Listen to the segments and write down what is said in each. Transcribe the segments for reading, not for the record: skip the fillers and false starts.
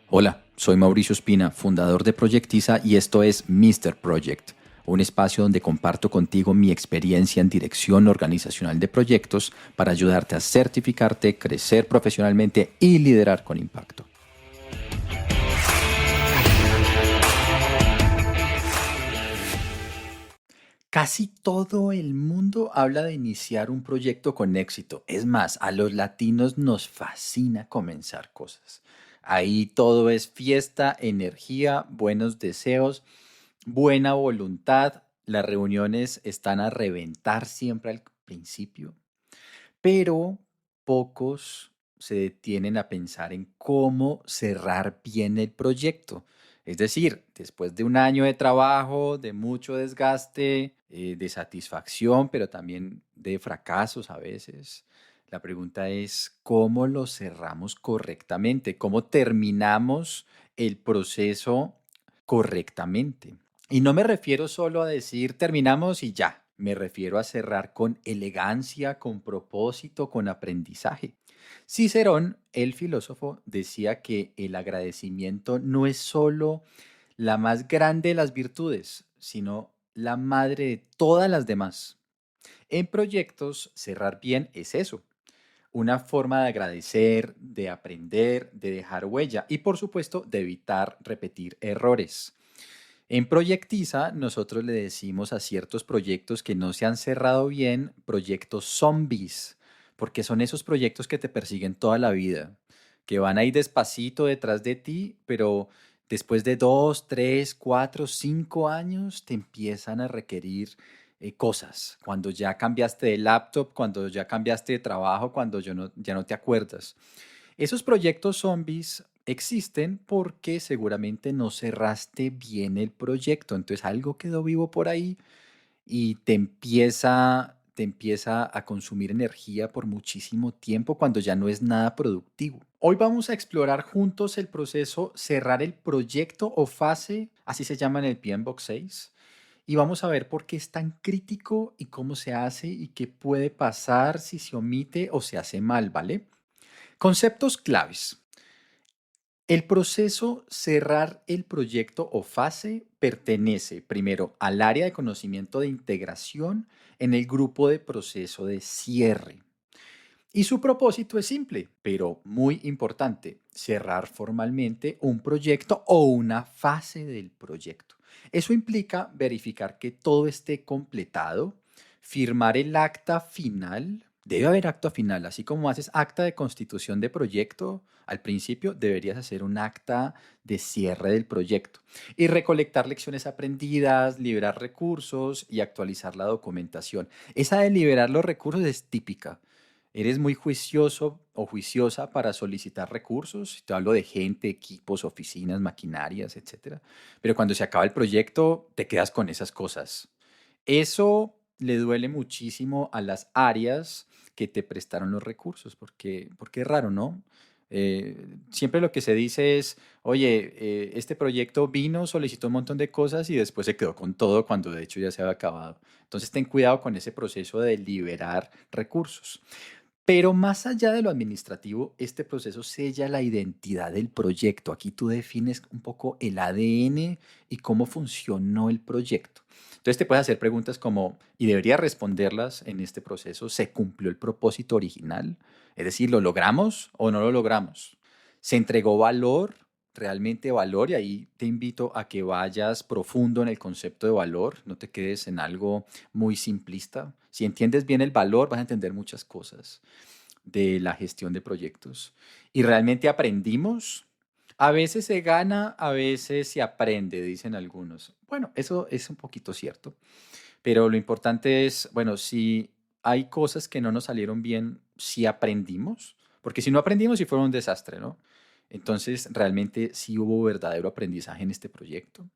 Hola, soy Mauricio Espina, fundador de Proyectiza y esto es Mr. Project, un espacio donde comparto contigo mi experiencia en dirección organizacional de proyectos para ayudarte a certificarte, crecer profesionalmente y liderar con impacto. Casi todo el mundo habla de iniciar un proyecto con éxito. Es más, a los latinos nos fascina comenzar cosas. Ahí todo es fiesta, energía, buenos deseos, buena voluntad. Las reuniones están a reventar siempre al principio, pero pocos se detienen a pensar en cómo cerrar bien el proyecto. Es decir, después de un año de trabajo, de mucho desgaste, de satisfacción, pero también de fracasos a veces, la pregunta es cómo lo cerramos correctamente, cómo terminamos el proceso correctamente. Y no me refiero solo a decir terminamos y ya. Me refiero a cerrar con elegancia, con propósito, con aprendizaje. Cicerón, el filósofo, decía que el agradecimiento no es solo la más grande de las virtudes, sino la madre de todas las demás. En proyectos, cerrar bien es eso, una forma de agradecer, de aprender, de dejar huella y por supuesto de evitar repetir errores. En Proyectiza, nosotros le decimos a ciertos proyectos que no se han cerrado bien, proyectos zombies, porque son esos proyectos que te persiguen toda la vida, que van ahí despacito detrás de ti, pero después de 2, 3, 4, 5 años te empiezan a requerir cosas. Cuando ya cambiaste de laptop, cuando ya cambiaste de trabajo, cuando ya no te acuerdas. Esos proyectos zombies existen porque seguramente no cerraste bien el proyecto. Entonces algo quedó vivo por ahí y te empieza a consumir energía por muchísimo tiempo cuando ya no es nada productivo. Hoy vamos a explorar juntos el proceso cerrar el proyecto o fase, así se llama en el PMBOK 6, y vamos a ver por qué es tan crítico y cómo se hace y qué puede pasar si se omite o se hace mal, ¿vale? Conceptos claves. El proceso cerrar el proyecto o fase pertenece primero al área de conocimiento de integración en el grupo de proceso de cierre. Y su propósito es simple, pero muy importante, cerrar formalmente un proyecto o una fase del proyecto. Eso implica verificar que todo esté completado, firmar el acta final. Debe haber acta final, así como haces acta de constitución de proyecto, al principio deberías hacer un acta de cierre del proyecto y recolectar lecciones aprendidas, liberar recursos y actualizar la documentación. Esa de liberar los recursos es típica. Eres muy juicioso o juiciosa para solicitar recursos. Te hablo de gente, equipos, oficinas, maquinarias, etcétera. Pero cuando se acaba el proyecto, te quedas con esas cosas. Eso le duele muchísimo a las áreas que te prestaron los recursos, porque es raro, ¿no? Siempre lo que se dice es, oye, este proyecto vino, solicitó un montón de cosas y después se quedó con todo cuando de hecho ya se había acabado. Entonces ten cuidado con ese proceso de liberar recursos. Pero más allá de lo administrativo, este proceso sella la identidad del proyecto. Aquí tú defines un poco el ADN y cómo funcionó el proyecto. Entonces te puedes hacer preguntas como, y deberías responderlas en este proceso, ¿se cumplió el propósito original? Es decir, ¿lo logramos o no lo logramos? ¿Se entregó valor, realmente valor? Y ahí te invito a que vayas profundo en el concepto de valor, no te quedes en algo muy simplista. Si entiendes bien el valor, vas a entender muchas cosas de la gestión de proyectos. Y realmente aprendimos. A veces se gana, a veces se aprende, dicen algunos. Bueno, eso es un poquito cierto, pero lo importante es, bueno, si hay cosas que no nos salieron bien, si aprendimos, porque si no aprendimos, si fue un desastre, ¿no? Entonces, realmente sí hubo verdadero aprendizaje en este proyecto.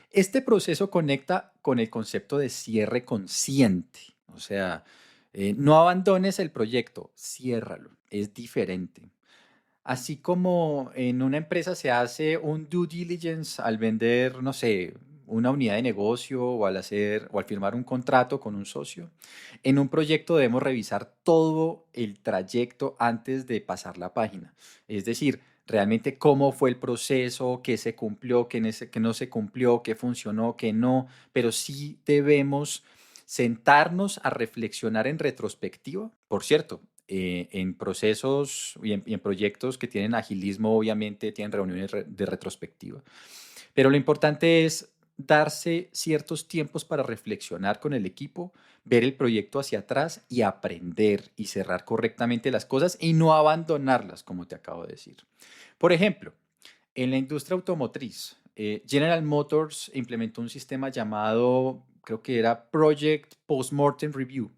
Este proceso conecta con el concepto de cierre consciente, o sea, no abandones el proyecto, ciérralo, es diferente. Así como en una empresa se hace un due diligence al vender, no sé, una unidad de negocio o al hacer o al firmar un contrato con un socio, en un proyecto debemos revisar todo el trayecto antes de pasar la página. Es decir, realmente cómo fue el proceso, qué se cumplió, qué no se cumplió, qué funcionó, qué no, pero sí debemos sentarnos a reflexionar en retrospectiva. Por cierto, en procesos y en proyectos que tienen agilismo, obviamente tienen reuniones de retrospectiva. Pero lo importante es darse ciertos tiempos para reflexionar con el equipo, ver el proyecto hacia atrás y aprender y cerrar correctamente las cosas y no abandonarlas, como te acabo de decir. Por ejemplo, en la industria automotriz, General Motors implementó un sistema llamado, creo que era Project Postmortem Review,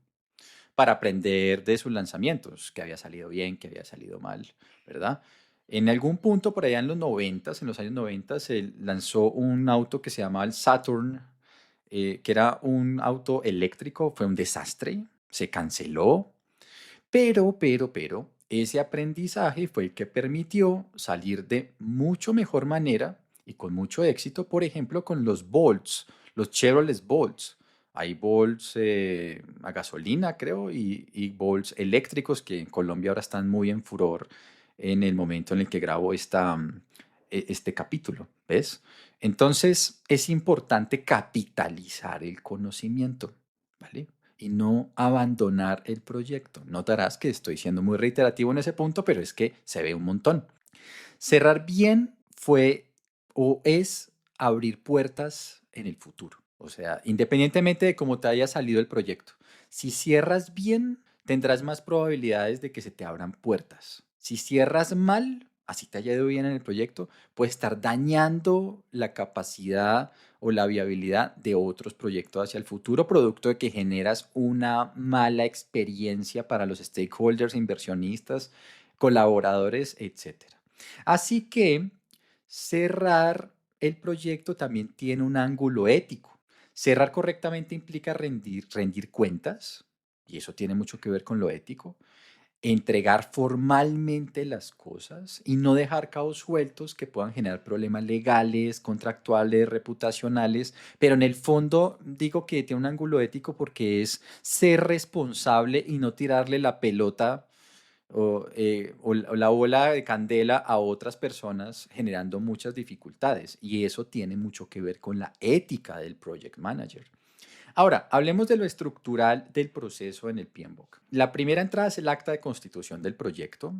para aprender de sus lanzamientos, que había salido bien, que había salido mal, ¿verdad? En algún punto por allá en los 90, en los años 90, se lanzó un auto que se llamaba el Saturn, que era un auto eléctrico, fue un desastre, se canceló, pero, ese aprendizaje fue el que permitió salir de mucho mejor manera y con mucho éxito, por ejemplo, con los Bolts, los Chevrolet Bolts. Hay Bolts a gasolina, creo, y Bolts eléctricos que en Colombia ahora están muy en furor en el momento en el que grabo este capítulo, ¿ves? Entonces es importante capitalizar el conocimiento, ¿vale? Y no abandonar el proyecto. Notarás que estoy siendo muy reiterativo en ese punto, pero es que se ve un montón. Cerrar bien fue o es abrir puertas en el futuro. O sea, independientemente de cómo te haya salido el proyecto, si cierras bien, tendrás más probabilidades de que se te abran puertas. Si cierras mal, así te haya ido bien en el proyecto, puede estar dañando la capacidad o la viabilidad de otros proyectos hacia el futuro, producto de que generas una mala experiencia para los stakeholders, inversionistas, colaboradores, etcétera. Así que cerrar el proyecto también tiene un ángulo ético. Cerrar correctamente implica rendir cuentas, y eso tiene mucho que ver con lo ético, entregar formalmente las cosas y no dejar cabos sueltos que puedan generar problemas legales, contractuales, reputacionales, pero en el fondo digo que tiene un ángulo ético porque es ser responsable y no tirarle la pelota o la bola de candela a otras personas generando muchas dificultades. Y eso tiene mucho que ver con la ética del project manager. Ahora, hablemos de lo estructural del proceso en el PMBOK. La primera entrada es el acta de constitución del proyecto.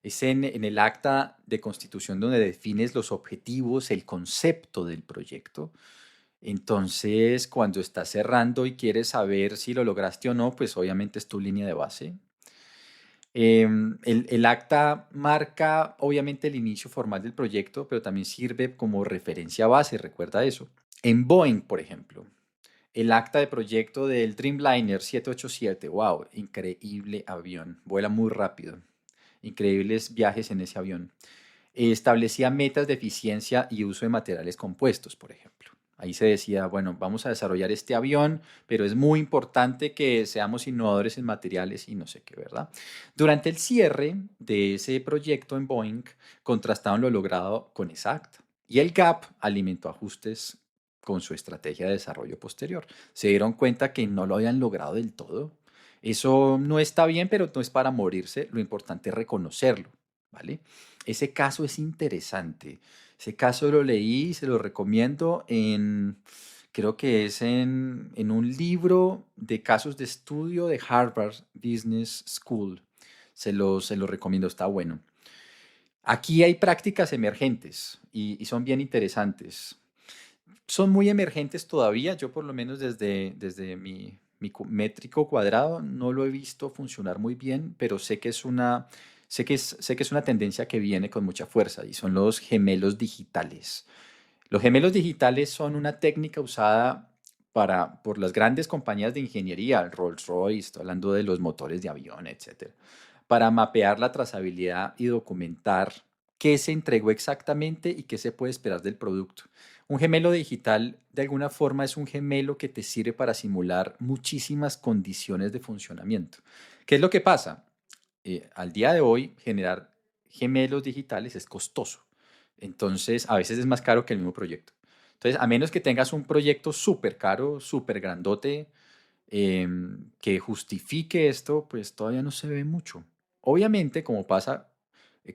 Es en el acta de constitución donde defines los objetivos, el concepto del proyecto. Entonces, cuando estás cerrando y quieres saber si lo lograste o no, pues obviamente es tu línea de base. El acta marca obviamente el inicio formal del proyecto, pero también sirve como referencia base, recuerda eso. En Boeing, por ejemplo, el acta de proyecto del Dreamliner 787, wow, increíble avión, vuela muy rápido, increíbles viajes en ese avión. Establecía metas de eficiencia y uso de materiales compuestos, por ejemplo. Ahí se decía, bueno, vamos a desarrollar este avión, pero es muy importante que seamos innovadores en materiales y no sé qué, ¿verdad? Durante el cierre de ese proyecto en Boeing, contrastaron lo logrado con esa acta. Y el GAP alimentó ajustes con su estrategia de desarrollo posterior. Se dieron cuenta que no lo habían logrado del todo. Eso no está bien, pero no es para morirse. Lo importante es reconocerlo, ¿vale? Ese caso es interesante. Ese caso lo leí y se lo recomiendo creo que es en un libro de casos de estudio de Harvard Business School. Se lo recomiendo, está bueno. Aquí hay prácticas emergentes y son bien interesantes. Son muy emergentes todavía. Yo por lo menos desde mi métrico cuadrado no lo he visto funcionar muy bien, pero sé que es una tendencia que viene con mucha fuerza y son los gemelos digitales. Los gemelos digitales son una técnica usada por las grandes compañías de ingeniería, Rolls-Royce, estoy hablando de los motores de avión, etcétera, para mapear la trazabilidad y documentar qué se entregó exactamente y qué se puede esperar del producto. Un gemelo digital, de alguna forma, es un gemelo que te sirve para simular muchísimas condiciones de funcionamiento. ¿Qué es lo que pasa? Al día de hoy, generar gemelos digitales es costoso. Entonces, a veces es más caro que el mismo proyecto. Entonces, a menos que tengas un proyecto súper caro, súper grandote, que justifique esto, pues todavía no se ve mucho. Obviamente, como pasa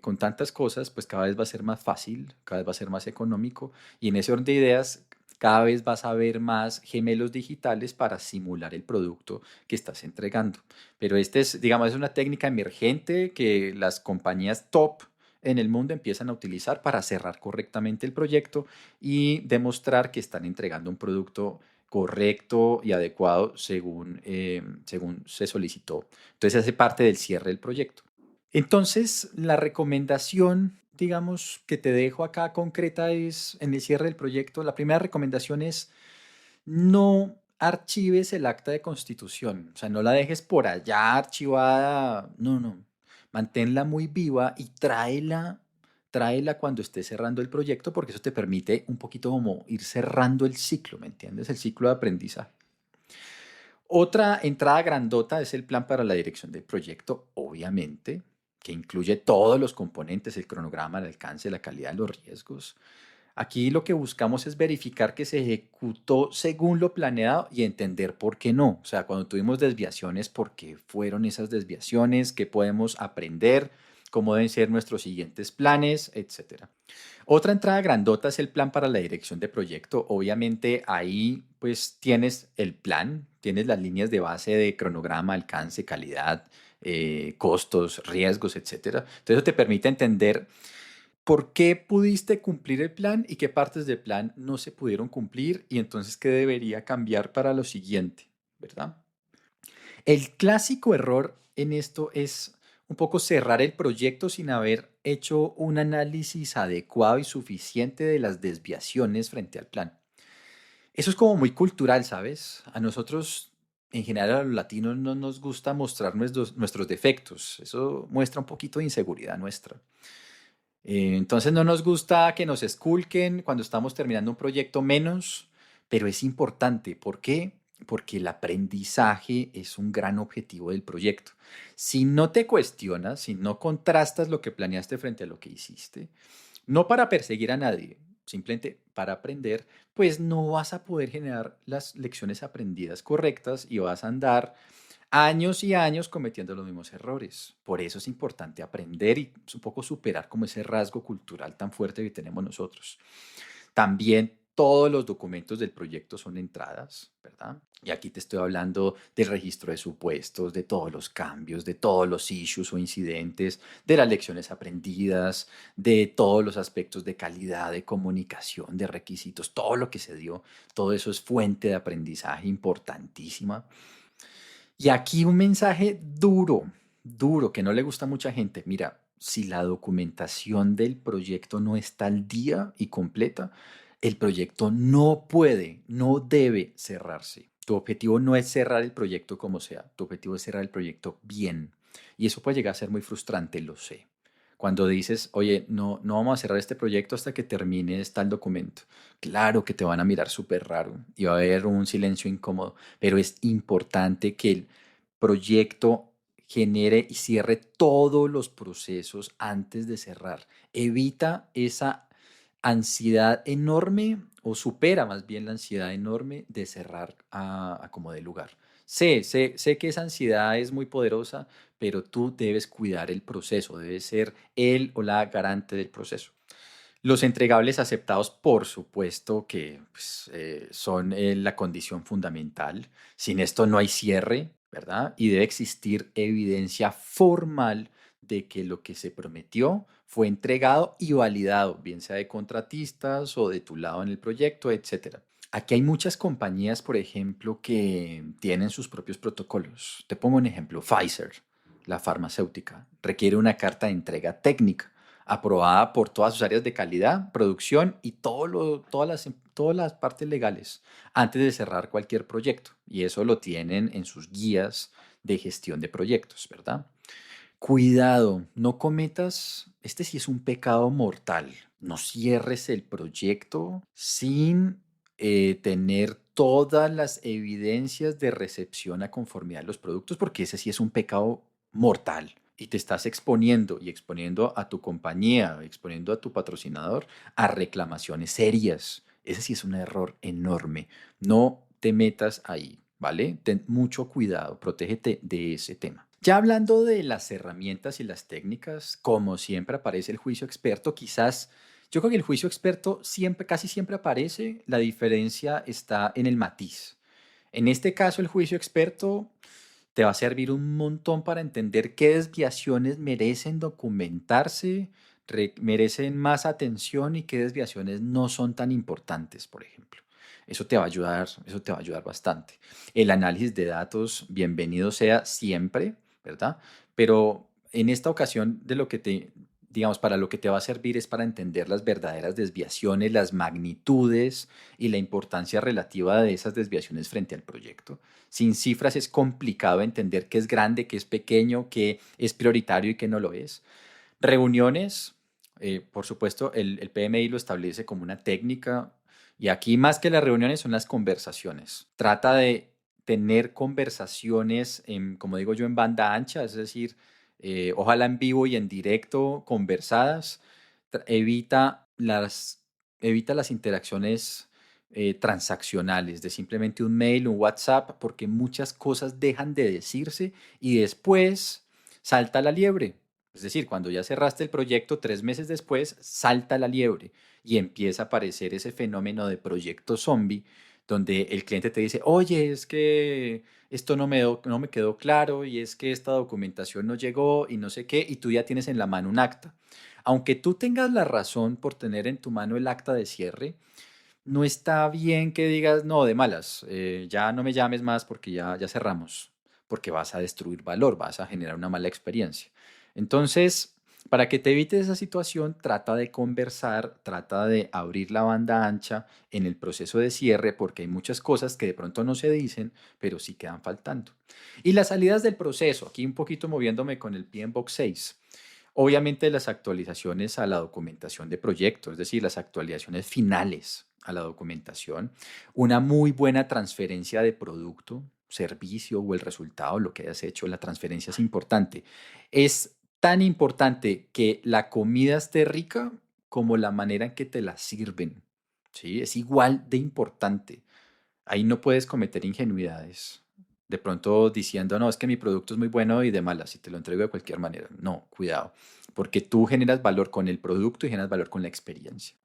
con tantas cosas, pues cada vez va a ser más fácil, cada vez va a ser más económico y en ese orden de ideas cada vez vas a ver más gemelos digitales para simular el producto que estás entregando. Pero este es, digamos, es una técnica emergente que las compañías top en el mundo empiezan a utilizar para cerrar correctamente el proyecto y demostrar que están entregando un producto correcto y adecuado según se solicitó. Entonces hace parte del cierre del proyecto. Entonces, la recomendación, digamos, que te dejo acá concreta es en el cierre del proyecto. La primera recomendación es no archives el acta de constitución, o sea, no la dejes por allá archivada, no, no, manténla muy viva y tráela cuando estés cerrando el proyecto porque eso te permite un poquito como ir cerrando el ciclo, ¿me entiendes? El ciclo de aprendizaje. Otra entrada grandota es el plan para la dirección del proyecto, obviamente, que incluye todos los componentes, el cronograma, el alcance, la calidad, los riesgos. Aquí lo que buscamos es verificar que se ejecutó según lo planeado y entender por qué no. O sea, cuando tuvimos desviaciones, por qué fueron esas desviaciones, qué podemos aprender, cómo deben ser nuestros siguientes planes, etcétera. Otra entrada grandota es el plan para la dirección de proyecto. Obviamente ahí pues tienes el plan, tienes las líneas de base de cronograma, alcance, calidad, costos, riesgos, etcétera. Entonces eso te permite entender por qué pudiste cumplir el plan y qué partes del plan no se pudieron cumplir y entonces qué debería cambiar para lo siguiente, ¿verdad? El clásico error en esto es un poco cerrar el proyecto sin haber hecho un análisis adecuado y suficiente de las desviaciones frente al plan. Eso es como muy cultural, ¿sabes? A nosotros, en general a los latinos, no nos gusta mostrar nuestros defectos. Eso muestra un poquito de inseguridad nuestra. Entonces no nos gusta que nos esculquen cuando estamos terminando un proyecto menos, pero es importante. ¿Por qué? Porque el aprendizaje es un gran objetivo del proyecto. Si no te cuestionas, si no contrastas lo que planeaste frente a lo que hiciste, no para perseguir a nadie, simplemente para aprender, pues no vas a poder generar las lecciones aprendidas correctas y vas a andar años y años cometiendo los mismos errores. Por eso es importante aprender y un poco superar como ese rasgo cultural tan fuerte que tenemos nosotros. También todos los documentos del proyecto son entradas, ¿verdad? Y aquí te estoy hablando del registro de supuestos, de todos los cambios, de todos los issues o incidentes, de las lecciones aprendidas, de todos los aspectos de calidad, de comunicación, de requisitos, todo lo que se dio, todo eso es fuente de aprendizaje importantísima. Y aquí un mensaje duro, duro, que no le gusta a mucha gente. Mira, si la documentación del proyecto no está al día y completa, el proyecto no puede, no debe cerrarse. Tu objetivo no es cerrar el proyecto como sea, tu objetivo es cerrar el proyecto bien. Y eso puede llegar a ser muy frustrante, lo sé. Cuando dices, oye, no, no vamos a cerrar este proyecto hasta que termine tal documento. Claro que te van a mirar súper raro y va a haber un silencio incómodo, pero es importante que el proyecto genere y cierre todos los procesos antes de cerrar. Evita esa ansiedad enorme o supera más bien la ansiedad enorme de cerrar a como de lugar. Sé que esa ansiedad es muy poderosa, pero tú debes cuidar el proceso, debes ser el o la garante del proceso. Los entregables aceptados, por supuesto que pues, son la condición fundamental. Sin esto no hay cierre, ¿verdad? Y debe existir evidencia formal de que lo que se prometió fue entregado y validado, bien sea de contratistas o de tu lado en el proyecto, etcétera. Aquí hay muchas compañías, por ejemplo, que tienen sus propios protocolos. Te pongo un ejemplo, Pfizer, la farmacéutica, requiere una carta de entrega técnica aprobada por todas sus áreas de calidad, producción y todas las partes legales antes de cerrar cualquier proyecto. Y eso lo tienen en sus guías de gestión de proyectos, ¿verdad? Cuidado, no cometas, este sí es un pecado mortal. No cierres el proyecto sin tener todas las evidencias de recepción a conformidad de los productos, porque ese sí es un pecado mortal. Y te estás exponiendo y exponiendo a tu compañía, exponiendo a tu patrocinador a reclamaciones serias. Ese sí es un error enorme. No te metas ahí, ¿vale? Ten mucho cuidado, protégete de ese tema. Ya hablando de las herramientas y las técnicas, como siempre aparece el juicio experto, quizás yo creo que el juicio experto siempre, casi siempre aparece, la diferencia está en el matiz. En este caso, el juicio experto te va a servir un montón para entender qué desviaciones merecen documentarse, merecen más atención y qué desviaciones no son tan importantes, por ejemplo. Eso te va a ayudar bastante. El análisis de datos, bienvenido sea siempre, ¿verdad? Pero en esta ocasión de lo que te, digamos, para lo que te va a servir es para entender las verdaderas desviaciones, las magnitudes y la importancia relativa de esas desviaciones frente al proyecto. Sin cifras es complicado entender qué es grande, qué es pequeño, qué es prioritario y qué no lo es. Reuniones, por supuesto, el PMI lo establece como una técnica y aquí más que las reuniones son las conversaciones. Trata de tener conversaciones, como digo yo, en banda ancha, es decir, ojalá en vivo y en directo, conversadas. Tra- Evita las, evita las interacciones transaccionales de simplemente un mail, un WhatsApp, porque muchas cosas dejan de decirse y después salta la liebre. Es decir, cuando ya cerraste el proyecto, 3 meses después, salta la liebre y empieza a aparecer ese fenómeno de proyecto zombie, donde el cliente te dice, oye, es que esto no me quedó claro y es que esta documentación no llegó y no sé qué, y tú ya tienes en la mano un acta. Aunque tú tengas la razón por tener en tu mano el acta de cierre, no está bien que digas, no, de malas, ya no me llames más porque ya cerramos, porque vas a destruir valor, vas a generar una mala experiencia. Entonces, para que te evites esa situación, trata de conversar, trata de abrir la banda ancha en el proceso de cierre, porque hay muchas cosas que de pronto no se dicen, pero sí quedan faltando. Y las salidas del proceso, aquí un poquito moviéndome con el PMBOK 6. Obviamente las actualizaciones a la documentación de proyectos, es decir, las actualizaciones finales a la documentación, una muy buena transferencia de producto, servicio o el resultado, lo que hayas hecho, la transferencia es importante. Es tan importante que la comida esté rica como la manera en que te la sirven. ¿Sí? Es igual de importante. Ahí no puedes cometer ingenuidades. De pronto diciendo, no, es que mi producto es muy bueno y de malas, y te lo entrego de cualquier manera. No, cuidado, porque tú generas valor con el producto y generas valor con la experiencia.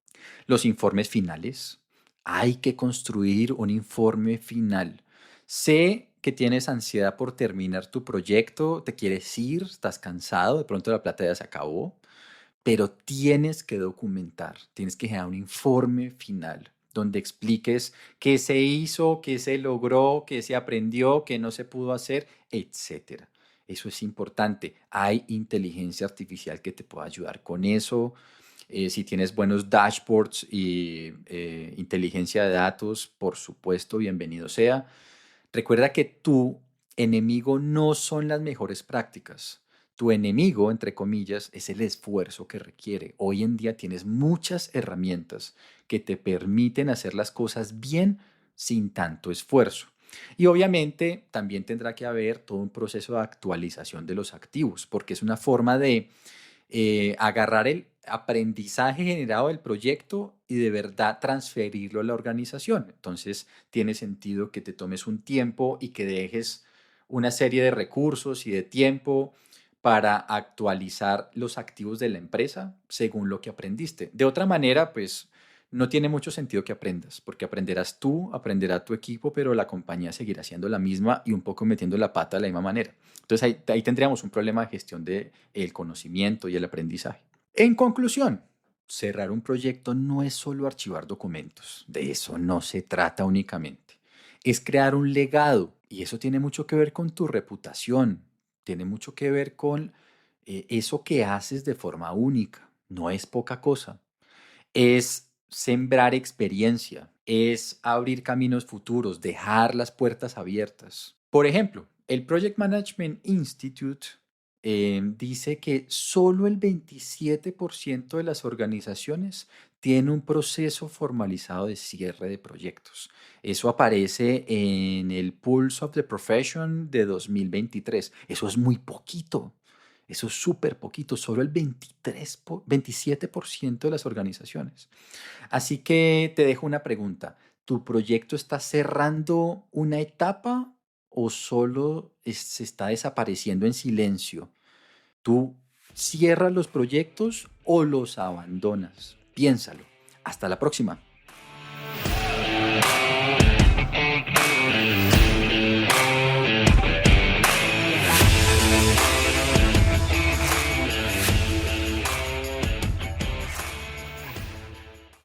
Los informes finales. Hay que construir un informe final. Sé que tienes ansiedad por terminar tu proyecto, te quieres ir, estás cansado, de pronto la plata ya se acabó, pero tienes que documentar, tienes que generar un informe final donde expliques qué se hizo, qué se logró, qué se aprendió, qué no se pudo hacer, etcétera. Eso es importante. Hay inteligencia artificial que te puede ayudar con eso. Si tienes buenos dashboards y inteligencia de datos, por supuesto, bienvenido sea. Recuerda que tu enemigo no son las mejores prácticas. Tu enemigo, entre comillas, es el esfuerzo que requiere. Hoy en día tienes muchas herramientas que te permiten hacer las cosas bien sin tanto esfuerzo. Y obviamente también tendrá que haber todo un proceso de actualización de los activos, porque es una forma de agarrar el aprendizaje generado del proyecto y de verdad transferirlo a la organización. Entonces, tiene sentido que te tomes un tiempo y que dejes una serie de recursos y de tiempo para actualizar los activos de la empresa según lo que aprendiste. De otra manera, pues no tiene mucho sentido que aprendas, porque aprenderás tú, aprenderá tu equipo, pero la compañía seguirá siendo la misma y un poco metiendo la pata de la misma manera. Entonces ahí tendríamos un problema de gestión del conocimiento y el aprendizaje. En conclusión, cerrar un proyecto no es solo archivar documentos, de eso no se trata únicamente. Es crear un legado y eso tiene mucho que ver con tu reputación, tiene mucho que ver con eso que haces de forma única, no es poca cosa. Es sembrar experiencia, es abrir caminos futuros, dejar las puertas abiertas. Por ejemplo, el Project Management Institute dice que solo el 27% de las organizaciones tiene un proceso formalizado de cierre de proyectos. Eso aparece en el Pulse of the Profession de 2023. Eso es muy poquito. Eso es súper poquito, solo el 27% de las organizaciones. Así que te dejo una pregunta. ¿Tu proyecto está cerrando una etapa o solo se está desapareciendo en silencio? ¿Tú cierras los proyectos o los abandonas? Piénsalo. Hasta la próxima.